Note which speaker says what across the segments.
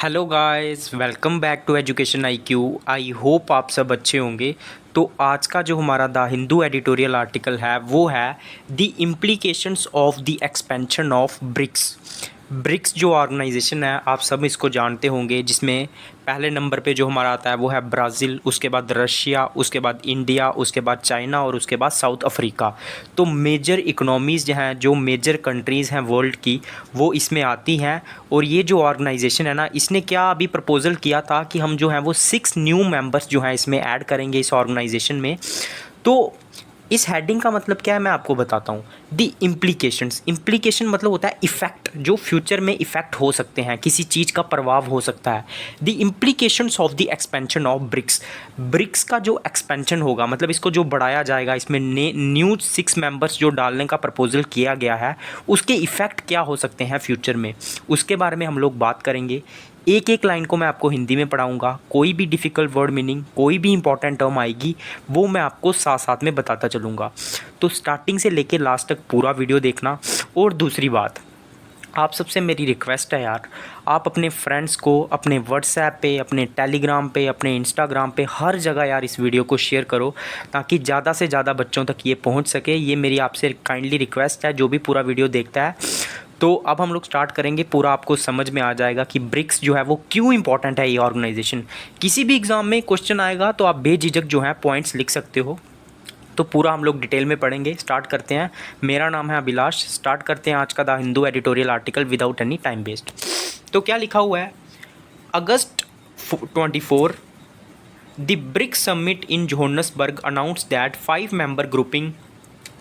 Speaker 1: Hello guys, welcome back to education IQ। I hope आप सब अच्छे होंगे। तो आज का जो हमारा द हिंदू एडिटोरियल आर्टिकल है वो है the implications of the expansion of BRICS. BRICS जो ऑर्गेनाइजेशन है आप सब इसको जानते होंगे, जिसमें पहले नंबर पे जो हमारा आता है वो है ब्राज़ील, उसके बाद रशिया, उसके बाद इंडिया, उसके बाद चाइना और उसके बाद साउथ अफ्रीका। तो मेजर इकोनॉमीज़ जो हैं, जो मेजर कंट्रीज़ हैं वर्ल्ड की, वो इसमें आती हैं। और ये जो ऑर्गेनाइजेशन है ना, इसने क्या अभी प्रपोज़ल किया था कि हम जो हैं वो 6 न्यू मेंबर्स जो हैं इसमें ऐड करेंगे इस ऑर्गेनाइजेशन में। तो इस हेडिंग का मतलब क्या है मैं आपको बताता हूँ। दी इम्प्लीकेशंस, इम्प्लीकेशन मतलब होता है इफ़ेक्ट, जो फ्यूचर में इफ़ेक्ट हो सकते हैं, किसी चीज़ का प्रभाव हो सकता है। The implications of the expansion of BRICS, BRICS का जो एक्सपेंशन होगा, मतलब इसको जो बढ़ाया जाएगा, इसमें न्यू 6 मेंबर्स जो डालने का प्रपोजल किया गया है, उसके इफ़ेक्ट क्या हो सकते हैं फ्यूचर में, उसके बारे में हम लोग बात करेंगे। एक एक लाइन को मैं आपको हिंदी में पढ़ाऊंगा। कोई भी डिफ़िकल्ट वर्ड मीनिंग, कोई भी इंपॉर्टेंट टर्म आएगी वो मैं आपको साथ साथ में बताता चलूँगा। तो स्टार्टिंग से लेकर लास्ट तक पूरा वीडियो देखना। और दूसरी बात, आप सबसे मेरी रिक्वेस्ट है यार, आप अपने फ्रेंड्स को अपने व्हाट्सएप पे, अपने टेलीग्राम पे, अपने इंस्टाग्राम पे, हर जगह यार इस वीडियो को शेयर करो, ताकि ज़्यादा से ज़्यादा बच्चों तक ये पहुंच सके। ये मेरी आपसे काइंडली रिक्वेस्ट है, जो भी पूरा वीडियो देखता है। तो अब हम लोग स्टार्ट करेंगे, पूरा आपको समझ में आ जाएगा कि ब्रिक्स जो है वो क्यों इंपॉर्टेंट है। ये ऑर्गेनाइजेशन किसी भी एग्ज़ाम में क्वेश्चन आएगा तो आप बेझिझक जो है पॉइंट्स लिख सकते हो। तो पूरा हम लोग डिटेल में पढ़ेंगे। स्टार्ट करते हैं। मेरा नाम है अभिलाष। स्टार्ट करते हैं आज का the Hindu editorial article without any time waste. तो क्या लिखा हुआ है, August 24 the BRICS summit in Johannesburg announce that 5 member grouping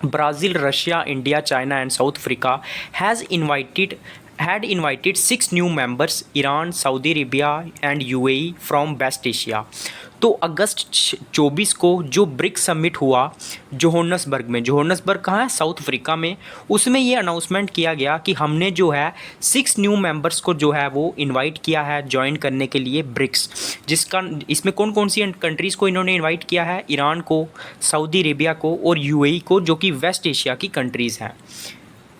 Speaker 1: Brazil, Russia, India, China, and South Africa had invited 6 new members, Iran, Saudi Arabia, and UAE from West Asia। तो अगस्त 24 को जो BRICS summit हुआ Johannesburg में, Johannesburg कहाँ है, south Africa में, उसमें ये अनाउंसमेंट किया गया कि हमने जो है 6 न्यू मेंबर्स को जो है वो इनवाइट किया है ज्वाइन करने के लिए ब्रिक्स। जिसका इसमें कौन कौन सी कंट्रीज़ को इन्होंने इनवाइट किया है, ईरान को, सऊदी अरेबिया को और यूएई को, जो कि वेस्ट एशिया की कंट्रीज़ हैं।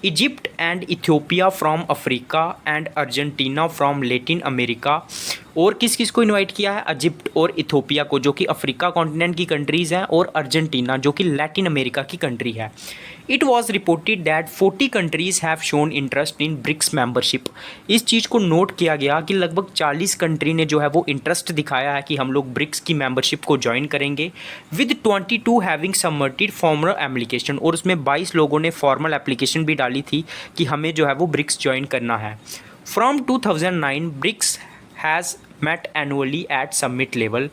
Speaker 1: Egypt and Ethiopia from Africa and Argentina from Latin America. और किस किस को इनवाइट किया है, इजिप्ट और इथियोपिया को, जो कि अफ्रीका कॉन्टिनेंट की कंट्रीज़ हैं, और अर्जेंटीना जो कि लैटिन अमेरिका की कंट्री है। It was reported that 40 countries have shown interest in BRICS membership. इस चीज़ को नोट किया गया कि लगभग 40 कंट्री ने जो है वो इंटरेस्ट दिखाया है कि हम लोग ब्रिक्स की मेंबरशिप को ज्वाइन करेंगे, with 22 having submitted formal application. और उसमें 22 लोगों ने फॉर्मल एप्लीकेशन भी डाली थी कि हमें जो है वो ब्रिक्स ज्वाइन करना है। From 2009 BRICS has met annually at summit level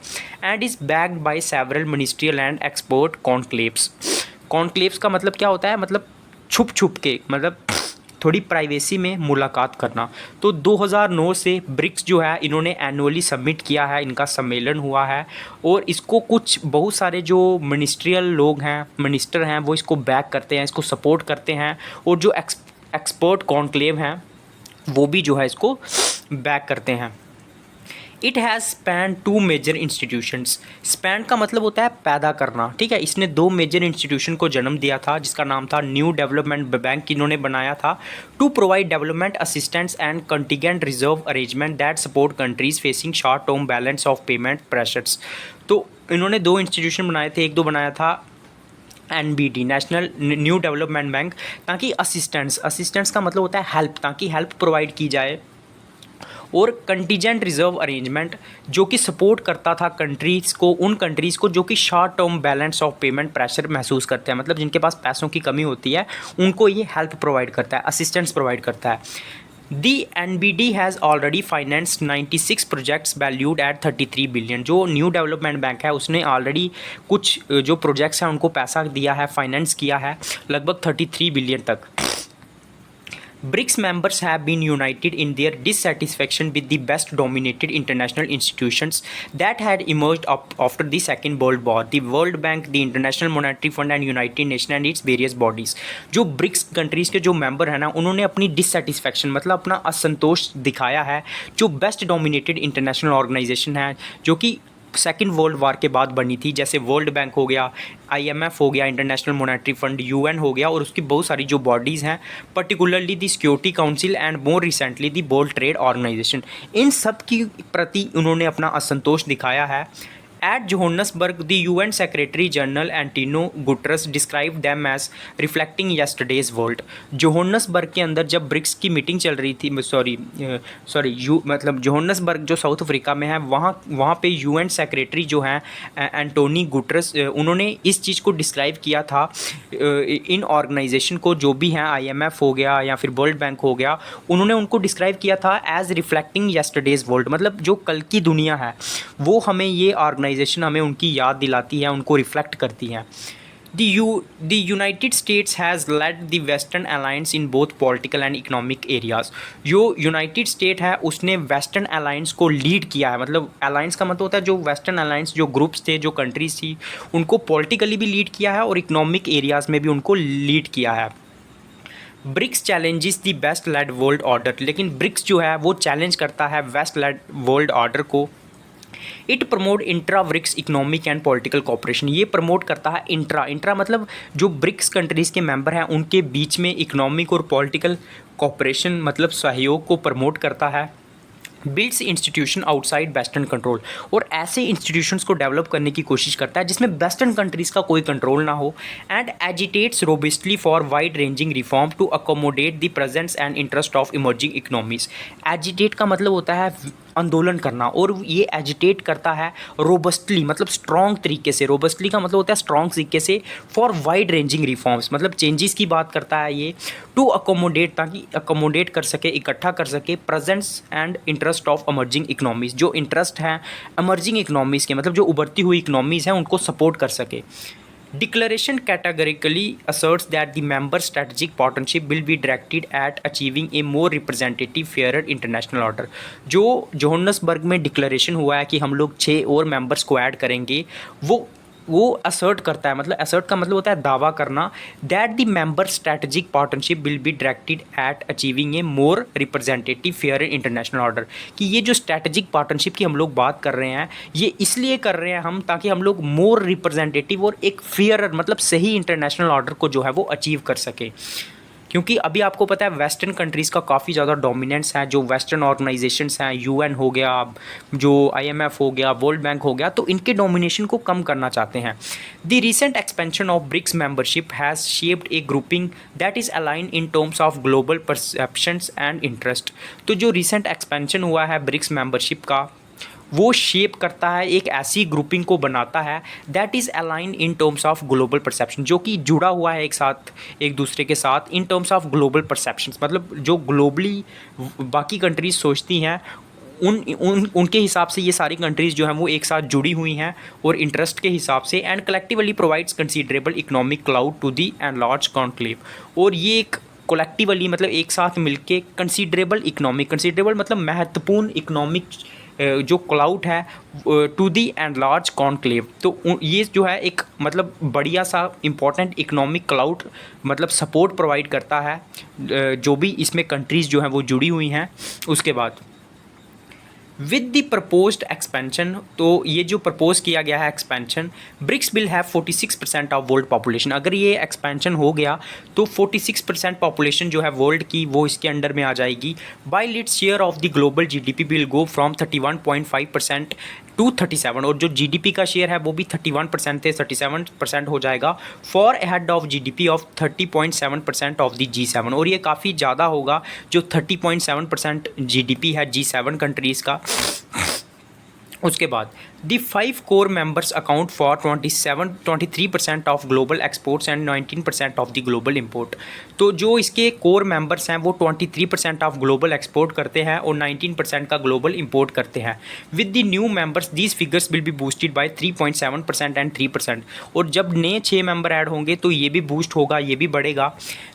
Speaker 1: and is backed by several ministerial and expert conclaves। Conclaves का मतलब क्या होता है, मतलब छुप छुप के, मतलब थोड़ी प्राइवेसी में मुलाकात करना। तो 2009 से ब्रिक्स जो है इन्होंने एनुअली सबमिट किया है, इनका सम्मेलन हुआ है, और इसको कुछ बहुत सारे जो मिनिस्ट्रियल लोग हैं, मिनिस्टर हैं, वो इसको बैक करते हैं, इसको सपोर्ट करते हैं, और जो एक्सपर्ट कॉन्क्लेव हैं वो भी जो है इसको बैक करते हैं। It has span 2 major institutions. Span का मतलब होता है पैदा करना, ठीक है। इसने 2 मेजर इंस्टीट्यूशन को जन्म दिया था, जिसका नाम था न्यू डेवलपमेंट बैंक, इन्होंने बनाया था to provide development assistance and contingent reserve arrangement that support countries facing short term balance of payment pressures. तो इन्होंने 2 इंस्टीट्यूशन बनाए थे, एक तो बनाया था NBD, national new development bank, ताकि असिस्टेंस का मतलब होता है हेल्प, ताकि हेल्प प्रोवाइड की जाए, और कंटीजेंट रिजर्व अरेंजमेंट जो कि सपोर्ट करता था कंट्रीज़ को, उन कंट्रीज़ को जो कि short term balance of payment pressure महसूस करते हैं, मतलब जिनके पास पैसों की कमी होती है, उनको ये हेल्प प्रोवाइड करता है, असिस्टेंस प्रोवाइड करता है। दी NBD has already financed 96 projects valued at 33 billion. जो न्यू डेवलपमेंट बैंक है उसने ऑलरेडी कुछ जो प्रोजेक्ट्स हैं उनको पैसा दिया है, फाइनेंस किया है लगभग 33 बिलियन तक। BRICS members have been united in their dissatisfaction with the best dominated international institutions that had emerged up after the Second World War, the World Bank, the International Monetary Fund and United Nations and its various bodies। जो BRICS countries के जो member हैं ना, उन्होंने अपनी dissatisfaction मतलब अपना असंतोष दिखाया है जो बेस्ट डोमिनेटेड इंटरनेशनल ऑर्गेनाइजेशन है, जो कि सेकेंड वर्ल्ड वार के बाद बनी थी, जैसे वर्ल्ड बैंक हो गया, आईएमएफ हो गया, इंटरनेशनल मॉनेटरी फंड, यूएन हो गया, और उसकी बहुत सारी जो बॉडीज़ हैं, particularly the security council and more recently the world trade organization, इन सब की प्रति उन्होंने अपना असंतोष दिखाया है। At Johannesburg, the UN Secretary General Antonio Guterres described them as reflecting yesterday's world. Johannesburg के अंदर जब ब्रिक्स की मीटिंग चल रही थी, मतलब जोहान्सबर्ग जो साउथ अफ्रीका में है, वहाँ पे यूएन सेक्रेटरी जो हैं एंटोनी गुटरस, उन्होंने इस चीज़ को डिस्क्राइब किया था, इन ऑर्गेनाइजेशन को, जो भी हैं, आईएमएफ हो गया या फिर वर्ल्ड बैंक हो गया, उन्होंने उनको डिस्क्राइब किया था एज रिफ्लेक्टिंग येस्टरडेज़ वर्ल्ड, मतलब जो कल की दुनिया है वो हमें ये ऑर्गेनाइजेशन हमें उनकी याद दिलाती है, उनको रिफ्लेक्ट करती हैं। The United States has led the Western Alliance in both political and economic areas. जो यूनाइटेड स्टेट है उसने वेस्टर्न अलायंस को लीड किया है, मतलब अलायंस का मतलब होता है जो वेस्टर्न अलायंस, जो ग्रुप्स थे, जो कंट्रीज थी, उनको पॉलिटिकली भी लीड किया है और इकोनॉमिक एरियाज़ में भी उनको लीड किया है। BRICS challenges the west led world order, लेकिन ब्रिक्स जो है वो चैलेंज करता है वेस्ट लेड वर्ल्ड ऑर्डर को। It promote intra BRICS economic and political cooperation, ये प्रमोट करता है इंट्रा मतलब जो ब्रिक्स कंट्रीज़ के मेंबर हैं उनके बीच में इकोनॉमिक और पॉलिटिकल कोऑपरेशन, मतलब सहयोग को प्रमोट करता है। Builds institution outside western control, और ऐसे इंस्टीट्यूशंस को डेवलप करने की कोशिश करता है जिसमें वेस्टर्न कंट्रीज़ का कोई कंट्रोल ना हो। And agitates robustly for wide ranging reform to accommodate the presence and interest of emerging economies. Agitate का मतलब होता है आंदोलन करना, और ये एजिटेट करता है रोबस्टली, मतलब स्ट्रॉन्ग तरीके से। रोबस्टली का मतलब होता है स्ट्रॉन्ग तरीके से, फॉर वाइड रेंजिंग रिफॉर्म्स, मतलब चेंजेस की बात करता है ये, टू अकोमोडेट, ताकि अकोमोडेट कर सके, इकट्ठा कर सके presence and interest of emerging economies, जो इंटरेस्ट हैं इमर्जिंग इकोनॉमीज़ के, मतलब जो उभरती हुई इकोनॉमीज़ हैं उनको सपोर्ट कर सके। Declaration categorically asserts that the member strategic partnership will be directed at achieving a more representative, fairer international order। जो जोहान्सबर्ग में डिक्लेरेशन हुआ है कि हम लोग 6 और मेंबर्स को ऐड करेंगे, वो असर्ट करता है, मतलब असर्ट का मतलब होता है दावा करना, that the member strategic partnership will be directed eight achieving A more representative fair international order, कि ये जो स्ट्रैटेजिक पार्टनरशिप की हम लोग बात कर रहे हैं, ये इसलिए कर रहे हैं हम ताकि हम लोग मोर रिप्रेजेंटेटिव और एक फेयर, मतलब सही इंटरनेशनल ऑर्डर को जो है वो अचीव कर सके। क्योंकि अभी आपको पता है वेस्टर्न कंट्रीज़ का काफ़ी ज़्यादा डोमिनेंस है, जो वेस्टर्न ऑर्गेनाइजेशंस हैं, यूएन हो गया, जो आईएमएफ हो गया, वर्ल्ड बैंक हो गया, तो इनके डोमिनेशन को कम करना चाहते हैं। The recent expansion of BRICS membership has shaped A grouping that is align in terms of global perceptions and interest. तो जो रिसेंट एक्सपेंशन हुआ है ब्रिक्स मेंबरशिप का, वो शेप करता है, एक ऐसी ग्रुपिंग को बनाता है that is align in terms of global perception, जो कि जुड़ा हुआ है एक दूसरे के साथ in terms of global perceptions, मतलब जो ग्लोबली बाकी कंट्रीज सोचती हैं उनके हिसाब से ये सारी कंट्रीज़ जो हैं वो एक साथ जुड़ी हुई हैं और इंटरेस्ट के हिसाब से। And collectively provides considerable economic clout to the enlarged conclave, और ये एक कलेक्टिवली मतलब एक साथ मिलके कंसीडरेबल मतलब महत्वपूर्ण इकोनॉमिक जो क्लाउड है to the enlarged conclave, तो ये जो है एक मतलब बढ़िया सा इम्पॉर्टेंट इकोनॉमिक क्लाउड मतलब सपोर्ट प्रोवाइड करता है जो भी इसमें कंट्रीज़ जो हैं वो जुड़ी हुई हैं। उसके बाद विद द प्रपोज्ड एक्सपेंशन, तो ये जो प्रपोज किया गया है expansion, BRICS will have 46% of world population. अगर ये एक्सपेंशन हो गया तो 46% पॉपुलेशन जो है वर्ल्ड की वो इसके अंडर में आ जाएगी। By its share of the global GDP will go from 31.5% to 37, और जो जीडीपी का शेयर है वो भी 31% से 37% हो जाएगा, for ahead of GDP of 30.7% of the G7, और ये काफ़ी ज़्यादा होगा जो 30.7% जीडीपी है G7 कंट्रीज़ का। उसके बाद the 5 core members account for 23% of global exports and 19% of the global import. तो जो इसके कोर मेंबर्स हैं वो 23% ऑफ ग्लोबल एक्सपोर्ट करते हैं और 19% का ग्लोबल इंपोर्ट करते हैं। With the new members these figures will be boosted by 3.7% and 3%, और जब नए 6 मेंबर ऐड होंगे तो ये भी बूस्ट होगा, ये भी बढ़ेगा।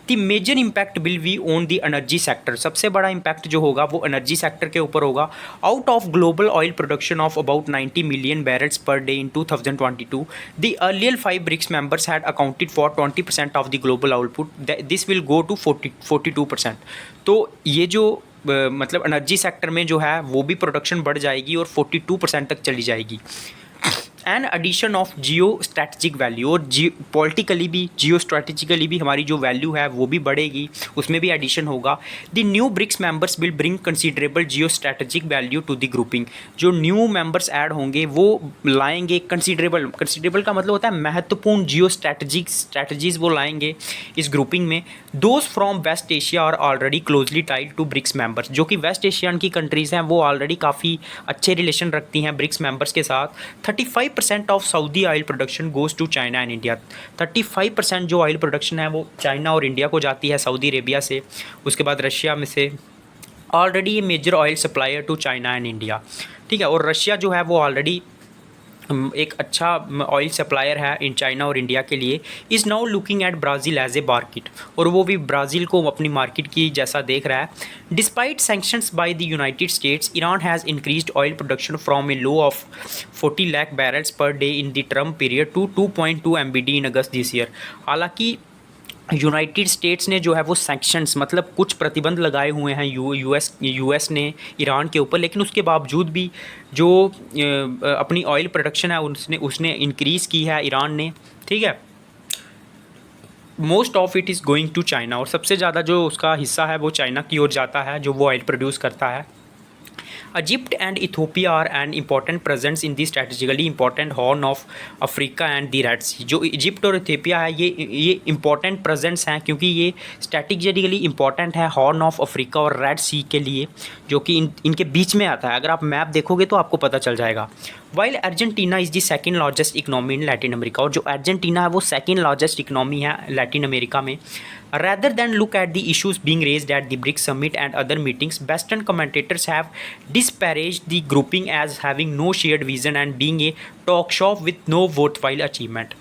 Speaker 1: The major impact will be on the energy sector, सबसे बड़ा इम्पैक्ट जो होगा वो एनर्जी सेक्टर के ऊपर होगा। Out of global oil production of about 90 million barrels per day in 2022, the earlier 5 BRICS members had accounted for 20% of the global output. This will go to 42%। तो ये जो मतलब एनर्जी सेक्टर में जो है वो भी प्रोडक्शन बढ़ जाएगी और 42% तक चली जाएगी। And addition of geostrategic value, और पॉलिटिकली भी जियो स्ट्रैटेजिकली भी हमारी जो वैल्यू है वो भी बढ़ेगी, उसमें भी एडिशन होगा। The new BRICS members will bring considerable geostrategic value to the grouping, जो न्यू मेंबर्स ऐड होंगे वो लाएंगे कंसिडरेबल, कंसिडरेबल का मतलब होता है महत्वपूर्ण जियो स्ट्रैटेजीज वो लाएंगे इस ग्रुपिंग में। Those from West Asia are already closely tied to BRICS members, जो कि वेस्ट एशियन की कंट्रीज़ हैं वो ऑलरेडी काफ़ी अच्छे रिलेशन रखती हैं ब्रिक्स मेंबर्स के साथ। 35% of Saudi oil production goes to China and India, 35% जो ऑयल प्रोडक्शन है वो चाइना और इंडिया को जाती है सऊदी अरेबिया से, उसके बाद रशिया में से। ऑलरेडी ये major oil supplier to China and India, ठीक है। और रशिया जो है वो ऑलरेडी एक अच्छा ऑयल सप्लायर है इन चाइना और इंडिया के लिए। Is now looking at Brazil as a market, और वो भी ब्राज़ील को अपनी मार्केट की जैसा देख रहा है। Despite sanctions by the United States, Iran has increased oil production from a low of 40 lakh barrels per day in the Trump period to 2.2 MBD in August this year. हालांकि यूनाइटेड स्टेट्स ने जो है वो सैंक्शंस मतलब कुछ प्रतिबंध लगाए हुए हैं यूएस ने ईरान के ऊपर, लेकिन उसके बावजूद भी जो अपनी ऑयल प्रोडक्शन है उसने इंक्रीज़ की है ईरान ने, ठीक है। Most of it is going to China, और सबसे ज़्यादा जो उसका हिस्सा है वो चाइना की ओर जाता है जो वो ऑयल प्रोड्यूस करता है। Egypt and Ethiopia are an important presence in the strategically important Horn of Africa and the Red Sea। जो इजिप्ट और इथियोपिया है ये इंपॉर्टेंट प्रेजेंस हैं क्योंकि ये स्ट्रैटेजिकली इंपॉर्टेंट है हॉर्न ऑफ अफ्रीका और रेड सी के लिए, जो कि इनके बीच में आता है। अगर आप मैप देखोगे तो आपको पता चल जाएगा। While Argentina is the second largest economy in Latin America, और जो अर्जेंटीना है वो सेकेंड लार्जेस्ट इकनॉमी है लैटिन अमेरिका में। Rather than look at the issues being raised at the BRICS summit and other meetings, Western commentators have disparaged the grouping as having no shared vision and being a talk shop with no worthwhile achievement।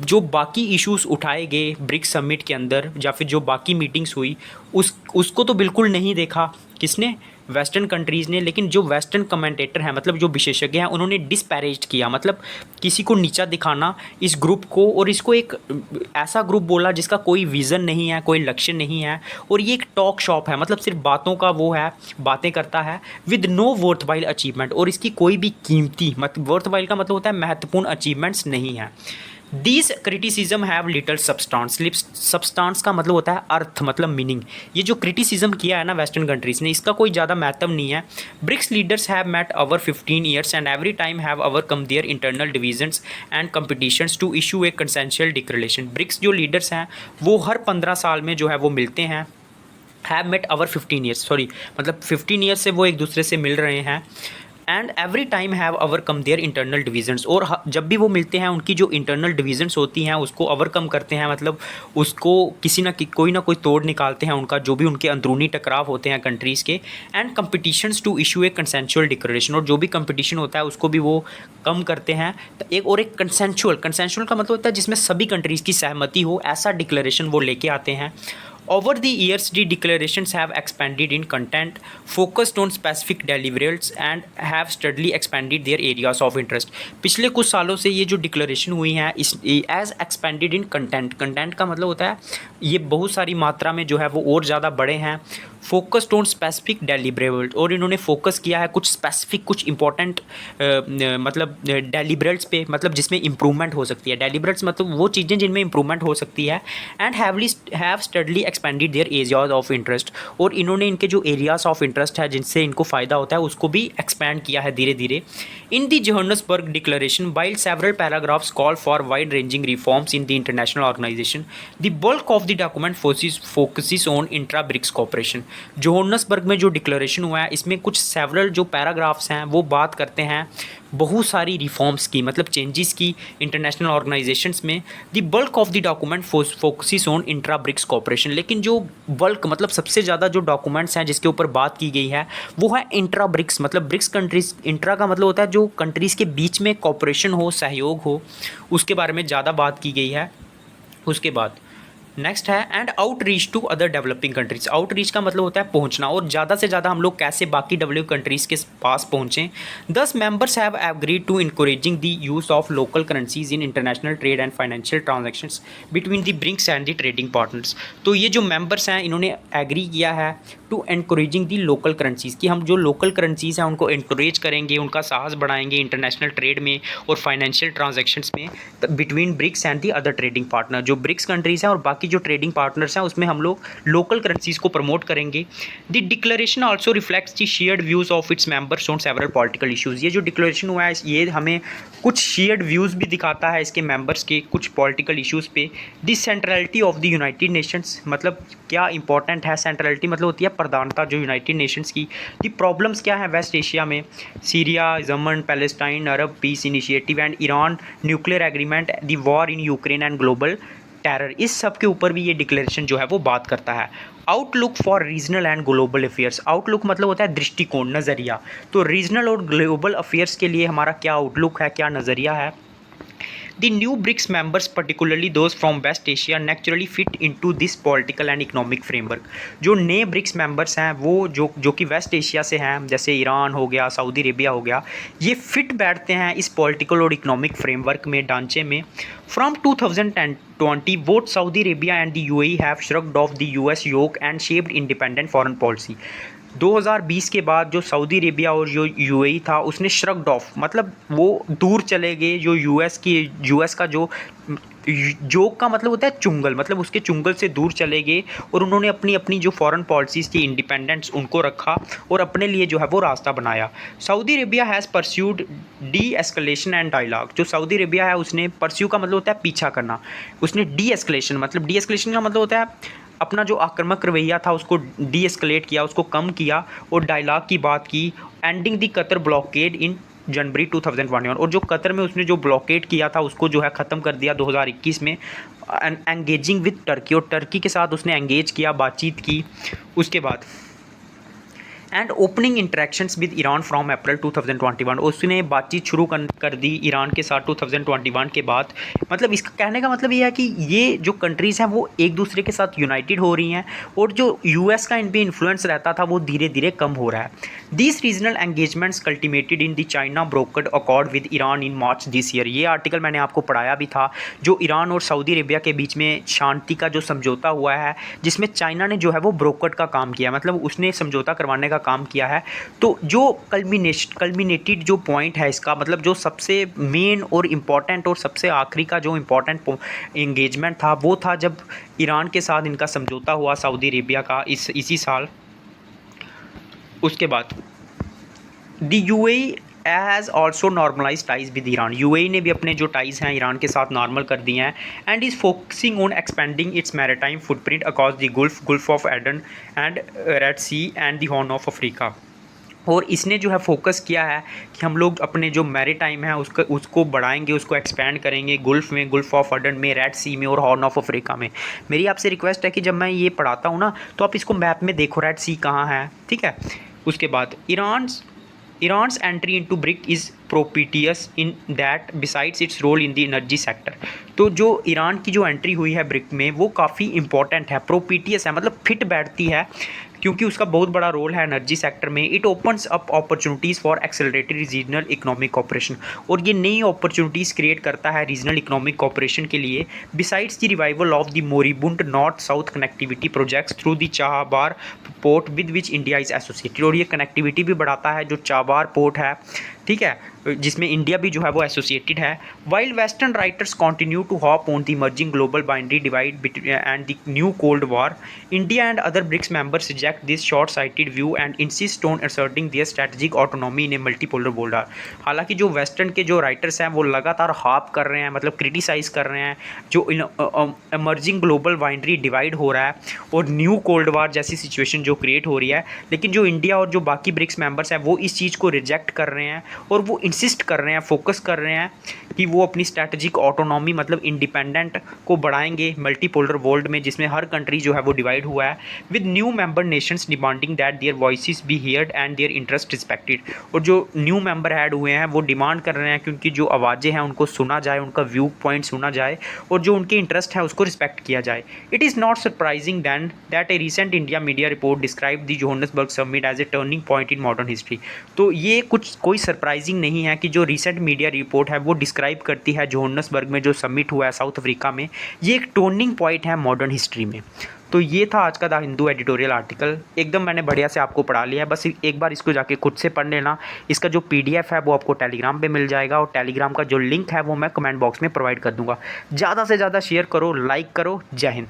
Speaker 1: जो बाकी issues उठाए गए BRICS summit के अंदर या फिर जो बाकी मीटिंग्स हुई उसको तो बिल्कुल नहीं देखा किसने, वेस्टर्न कंट्रीज़ ने। लेकिन जो वेस्टर्न कमेंटेटर हैं मतलब जो विशेषज्ञ हैं उन्होंने डिस्पैरेज किया, मतलब किसी को नीचा दिखाना इस ग्रुप को, और इसको एक ऐसा ग्रुप बोला जिसका कोई विज़न नहीं है, कोई लक्ष्य नहीं है, और ये एक टॉक शॉप है, मतलब सिर्फ बातों का वो है, बातें करता है विद नो वर्थवाइल अचीवमेंट, और इसकी कोई भी कीमती मतलब वर्थवाइल का मतलब होता है महत्वपूर्ण अचीवमेंट्स नहीं है। These criticism have little substance, substance का मतलब होता है अर्थ मतलब मीनिंग। ये जो क्रिटिसिज्म किया है ना वेस्टर्न कंट्रीज़ ने इसका कोई ज़्यादा महत्व नहीं है। BRICS leaders have met over 15 years and every time have overcome their internal divisions and competitions to issue a consensual declaration. BRICS जो लीडर्स हैं वो हर 15 साल में जो है वो मिलते हैं। Have met over 15 years, sorry मतलब 15 ईयर्स से वो एक दूसरे से मिल रहे हैं। And every time have overcome their internal divisions, और जब भी वो मिलते हैं उनकी जो इंटरनल डिविजन्स होती हैं उसको ओवरकम करते हैं, मतलब उसको कोई ना कोई तोड़ निकालते हैं उनका, जो भी उनके अंदरूनी टकराव होते हैं कंट्रीज़ के। And competitions to issue a consensual declaration, और जो भी कंपटीशन होता है उसको भी वो कम करते हैं। तो एक कंसेंशुअल का मतलब होता है जिसमें सभी कंट्रीज़ की सहमति हो, ऐसा डिक्लेरेशन वो लेके आते हैं। Over the years, the declarations have expanded in content, focused on specific deliverables and have steadily expanded their areas of interest। पिछले कुछ सालों से ये जो डिक्लेरेशन हुई हैं इस एज एक्सपेंडेड इन कंटेंट का मतलब होता है ये बहुत सारी मात्रा में जो है वो और ज़्यादा बड़े हैं। फोकस्ड ऑन स्पेसिफिक डेलिब्रेबल्स, और इन्होंने फोकस किया है कुछ स्पेसिफिक कुछ इंपॉर्टेंट मतलब डेलिब्रेल्स पे, मतलब जिसमें इंप्रूवमेंट हो सकती है। डेलिब्रेल्स मतलब वो चीज़ें जिनमें इंप्रूवमेंट हो सकती है। And have steadily expanded there areas of interest, और इन्होंने इनके जो एरियाज ऑफ इंटरेस्ट है जिनसे इनको फ़ायदा होता है उसको भी एक्सपैंड किया है धीरे धीरे। In the Johannesburg declaration, while several paragraphs call for wide ranging reforms in the international organisation, the bulk of the document focuses on intra BRICS cooperation. Johannesburg में जो डिक्लेरेशन हुआ है इसमें कुछ सेवरल जो पैराग्राफ्स हैं वो बात करते हैं बहुत सारी रिफॉर्म्स की, मतलब चेंजेस की इंटरनेशनल ऑर्गेनाइजेशंस में। The bulk of the document focuses on intra BRICS cooperation, लेकिन जो बल्क मतलब सबसे ज़्यादा जो डॉक्यूमेंट्स हैं जिसके ऊपर बात की गई है वो है इंट्रा ब्रिक्स, मतलब ब्रिक्स कंट्रीज़। इंट्रा का मतलब होता है जो कंट्रीज़ के बीच में कोऑपरेशन हो, सहयोग हो, उसके बारे में ज़्यादा बात की गई है। उसके बाद नेक्स्ट है and outreach to other developing countries. Outreach का मतलब होता है पहुंचना, और ज़्यादा से ज़्यादा हम लोग कैसे बाकी डेवलप कंट्रीज़ के पास पहुँचें। 10 members have agreed to encouraging the use of local currencies in international trade and financial transactions between the BRICS and the trading partners. तो ये जो मेंबर्स हैं इन्होंने एग्री किया है to encouraging the local currencies, कि हम जो लोकल करेंसीज़ हैं उनको इंकरेज करेंगे, उनका साहस बढ़ाएंगे इंटरनेशनल ट्रेड में और फाइनेंशियल ट्रांजैक्शंस में between BRICS and the other trading partner. जो ब्रिक्स कंट्रीज़ हैं और बाकी जो ट्रेडिंग पार्टनर्स हैं उसमें हम लोग लोकल करेंसीज़ को प्रमोट करेंगे। The declaration also reflects the shared views of its members on several political issues. ये जो डिक्लेरेशन हुआ है ये हमें कुछ शेयर्ड व्यूज़ भी दिखाता है इसके मेंबर्स के कुछ पॉलिटिकल इशूज़ पे। The centrality of the United Nations, मतलब क्या इंपॉर्टेंट है सेंट्रलिटी, मतलब होती है प्रधानता जो यूनाइटेड नेशंस की। दी प्रॉब्लम्स क्या है वेस्ट एशिया में, Syria, Yemen, Palestine, Arab piece initiative and Iran nuclear agreement, the war in Ukraine and global terror, इस सब के ऊपर भी ये डिक्लेरेशन जो है वो बात करता है। Outlook for regional and global affairs. Outlook मतलब होता है दृष्टिकोण, नज़रिया। तो रीजनल और ग्लोबल अफेयर्स के लिए हमारा क्या आउटलुक है, क्या नज़रिया है। The new BRICS members, particularly those from West Asia, naturally fit into this political and economic framework। जो नए ब्रिक्स मेंबर्स हैं वो जो कि वेस्ट एशिया से हैं, जैसे ईरान हो गया, सऊदी अरेबिया हो गया, ये फिट बैठते हैं इस पॉलिटिकल और इकोनॉमिक फ्रेमवर्क में, ढांचे में। From 2020, both Saudi Arabia and the UAE have shrugged off the US yoke and shaped independent foreign policy। 2020 के बाद जो सऊदी अरेबिया और जो यूएई था उसने श्रग्ड ऑफ, मतलब वो दूर चले गए, जो यूएस का जो जोक का मतलब होता है चुंगल, मतलब उसके चुंगल से दूर चले गए और उन्होंने अपनी अपनी जो फॉरेन पॉलिसीज़ थी इंडिपेंडेंस उनको रखा और अपने लिए जो है वो रास्ता बनाया। Saudi Arabia has pursued deescalation and dialogue. जो सऊदी अरेबिया है उसने परस्यू का मतलब होता है पीछा करना, उसने डी एस्कलेशन, मतलब डी एस्कलेशन का मतलब होता है अपना जो आक्रामक रवैया था उसको डी एस्केलेट किया, उसको कम किया और डायलॉग की बात की। एंडिंग दी कतर ब्लॉकेड इन जनवरी 2021, और जो कतर में उसने जो ब्लॉकेड किया था उसको जो है ख़त्म कर दिया 2021 में। एंगेजिंग विद टर्की, और टर्की के साथ उसने एंगेज किया, बातचीत की। उसके बाद and opening interactions with Iran from April 2021, उसने बातचीत शुरू कर दी ईरान के साथ 2021 के बाद। मतलब इसका कहने का मतलब ये है कि ये जो कंट्रीज़ हैं वो एक दूसरे के साथ यूनाइटेड हो रही हैं और जो यूएस का इन पर इन्फ्लुएंस रहता था वो धीरे धीरे कम हो रहा है। These regional engagements culminated in the China brokered accord with Iran in March this year. ये आर्टिकल मैंने आपको पढ़ाया भी था, जो ईरान और सऊदी अरेबिया के बीच में शांति का जो समझौता हुआ है, जिसमें चाइना ने जो है वो ब्रोकर्ड का काम किया, मतलब उसने समझौता करवाने का काम किया है। तो जो कल्मिनेटेड जो पॉइंट है इसका, मतलब जो सबसे मेन और इम्पॉर्टेंट और सबसे आखिरी का जो इम्पॉर्टेंट एंगेजमेंट था वो था जब ईरान के साथ इनका समझौता हुआ सऊदी अरेबिया का इसी साल। उसके बाद the UAE has also normalize ties with Iran. UAE ने भी अपने जो टाइज़ हैं ईरान के साथ नॉर्मल कर दिए हैं। And is focusing on expanding its maritime footprint across the Gulf of Aden and Red Sea and the Horn of Africa. और इसने जो है फोकस किया है कि हम लोग अपने जो मैरीटाइम है उसको बढ़ाएंगे, उसको एक्सपेंड करेंगे गुल्फ़ में, गुल्फ ऑफ एडन में, रेड सी में और हॉर्न ऑफ अफ्रीका में। मेरी आपसे रिक्वेस्ट है कि जब मैं ये पढ़ाता हूँ ना तो आप इसको मैप में देखो, रेड सी कहाँ है, ठीक है। उसके बाद Iran's entry into BRIC is propitious in that besides its role in the energy sector। तो जो ईरान की जो एंट्री हुई है ब्रिक में वो काफ़ी इंपॉर्टेंट है, प्रोपिटियस है, मतलब फिट बैठती है क्योंकि उसका बहुत बड़ा रोल है एनर्जी सेक्टर में। It opens up opportunities for accelerated regional economic cooperation, और ये नई अपॉर्चुनिटीज़ क्रिएट करता है रीजनल इकोनॉमिक कॉपरेशन के लिए। Besides the revival of the moribund north south connectivity projects through the Chabahar port with which India is associated, और ये connectivity भी बढ़ाता है जो चाबार पोर्ट है, ठीक है, जिसमें इंडिया भी जो है वो एसोसिएटेड है। While western writers continue to hop on the emerging global binary divide and the new cold war, India and other BRICS members reject this short sighted view and insist on asserting their strategic autonomy in a multipolar world. हालांकि जो western के जो writers हैं वो लगातार hop कर रहे हैं, मतलब क्रिटिसाइज़ कर रहे हैं जो इमर्जिंग ग्लोबल बाइनरी डिवाइड हो रहा है और न्यू कोल्ड वॉर जैसी सिचुएशन जो क्रिएट हो रही है, लेकिन जो इंडिया और जो बाकी ब्रिक्स मेंबर्स हैं वो इस चीज़ को रिजेक्ट कर रहे हैं और वो इंसिस्ट कर रहे हैं, फोकस कर रहे हैं कि वो अपनी स्ट्रैटेजिक ऑटोनॉमी मतलब इंडिपेंडेंट को बढ़ाएंगे मल्टीपोलर वर्ल्ड में, जिसमें हर कंट्री जो है वो डिवाइड हुआ है, with new member nations demanding that their voices be heard and their interest respected. और जो न्यू मेंबर ऐड हुए हैं वो डिमांड कर रहे हैं कि उनकी जो आवाज़ें हैं उनको सुना जाए, उनका व्यू पॉइंट सुना जाए, और जो उनके इंटरेस्ट है उसको रिस्पेक्ट किया जाए। It is not surprising than that a recent India media report describe the Johannesburg summit as a turning point in modern history. तो ये कुछ कोई सरप्राइजिंग नहीं है कि जो रिसेंट मीडिया रिपोर्ट है वो डिस्क्राइब करती है जोहान्सबर्ग में जो समिट हुआ है साउथ अफ्रीका में, ये एक टर्निंग पॉइंट है मॉडर्न हिस्ट्री में। तो ये था आज का द हिंदू एडिटोरियल आर्टिकल, एकदम मैंने बढ़िया से आपको पढ़ा लिया है, बस एक बार इसको जाके खुद से पढ़ लेना। इसका जो PDF है वो आपको टेलीग्राम पे मिल जाएगा, और टेलीग्राम का जो लिंक है वो मैं कमेंट बॉक्स में प्रोवाइड कर दूंगा। ज़्यादा से ज़्यादा शेयर करो, लाइक करो। जय हिंद।